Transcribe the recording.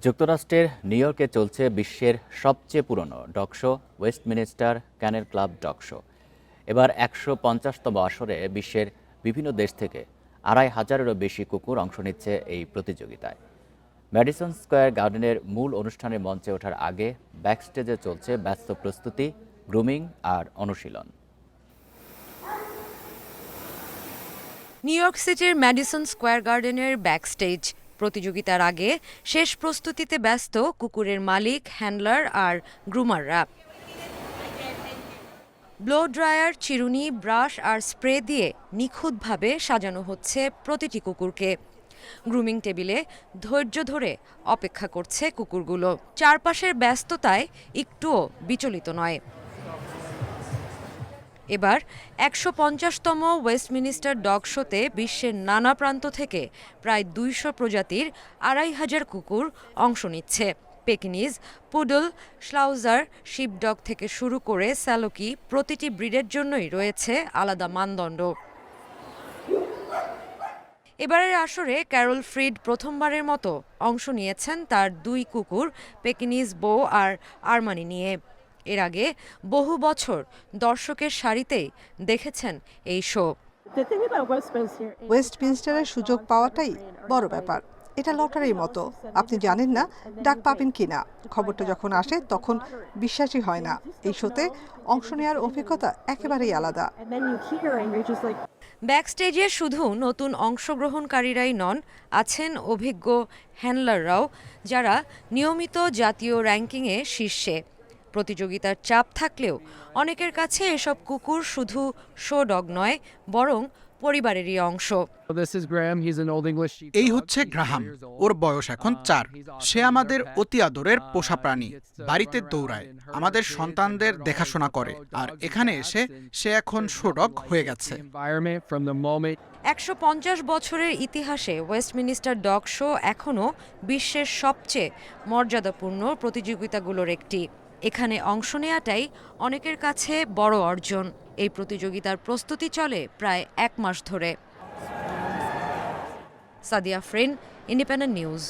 যুক্তরাষ্ট্রের নিউ ইয়র্কে চলছে বিশ্বের সবচেয়ে পুরনো ডগ শো ওয়েস্টমিনিস্টার ক্যানেল ক্লাব ডগ শো। এবার ১৫০তম আসরে বিশ্বের বিভিন্ন দেশ থেকে ২৫০০-এরও বেশি কুকুর অংশ নিচ্ছে এই প্রতিযোগিতায়। ম্যাডিসন স্কয়ার গার্ডেনের মূল অনুষ্ঠানের মঞ্চে ওঠার আগে ব্যাকস্টেজে চলছে ব্যস্ত প্রস্তুতি, গ্রুমিং আর অনুশীলন। নিউ ইয়র্ক সিটির ম্যাডিসন স্কয়ার গার্ডেনের ব্যাকস্টেজ। প্রতিযোগিতার আগে শেষ প্রস্তুতিতে ব্যস্ত কুকুরের মালিক, হ্যান্ডলার আর গ্রুমাররা। ব্লো ড্রায়ার, চিরুনি, ব্রাশ আর স্প্রে দিয়ে নিখুঁতভাবে সাজানো হচ্ছে প্রতিটি কুকুরকে। গ্রুমিং টেবিলে ধৈর্য ধরে অপেক্ষা করছে কুকুরগুলো। চারপাশের ব্যস্ততায় একটুও বিচলিত নয়। এবার ১৫০তম ওয়েস্টমিনিস্টার ডগ শোতে বিশ্বের নানা প্রান্ত থেকে প্রায় ২০০ প্রজাতির ২৫০০ কুকুর অংশ নিচ্ছে। পেকিনিজ, পুডল, শ্লাউজার, শিপডগ থেকে শুরু করে স্যালোকি, প্রতিটি ব্রিডের জন্যই রয়েছে আলাদা মানদণ্ড। এবারের আসরে ক্যারল ফ্রিড প্রথমবারের মতো অংশ নিয়েছেন তার ২ কুকুর পেকিনিজ বো আর আরমানি নিয়ে। এর আগে বহু বছর দর্শকের সারিতেই দেখেছেন এই শো। ওয়েস্টমিনস্টারের সুযোগ পাওয়াটাই বড় ব্যাপার। এটা লটারির মতো, আপনি জানেন না ডাক পাবেন কিনা। খবরটা যখন আসে তখন বিশ্বাসই হয় না। এই শোতে অংশ নেওয়ার অভিজ্ঞতা একেবারেই আলাদা। ব্যাকস্টেজে শুধু নতুন অংশগ্রহণকারীরাই নন, আছেন অভিজ্ঞ হ্যান্ডলাররাও, যারা নিয়মিত জাতীয় র্যাঙ্কিংয়ে শীর্ষে। প্রতিযোগিতার চাপ থাকলেও অনেকের কাছে এসব কুকুর শুধু শো ডগ নয়, বরং পরিবারেরই অংশ। এই হচ্ছে গ্রাহাম, ওর বয়স এখন ৪। সে আমাদের অতি আদরের পোষা প্রাণী। বাড়িতে দৌড়ায়, আমাদের সন্তানদের দেখাশোনা করে, আর এখানে এসে সে এখন শো ডগ হয়ে গেছে। ১৫০ বছরের ইতিহাসে ওয়েস্টমিনিস্টার ডগ শো এখনও বিশ্বের সবচেয়ে মর্যাদাপূর্ণ প্রতিযোগিতাগুলোর একটি। এখানে অংশ নেওয়াটাই অনেকের কাছে বড় অর্জন। এই প্রতিযোগিতার প্রস্তুতি চলে প্রায় ১ মাস ধরে। Sadia Afrin, independent news.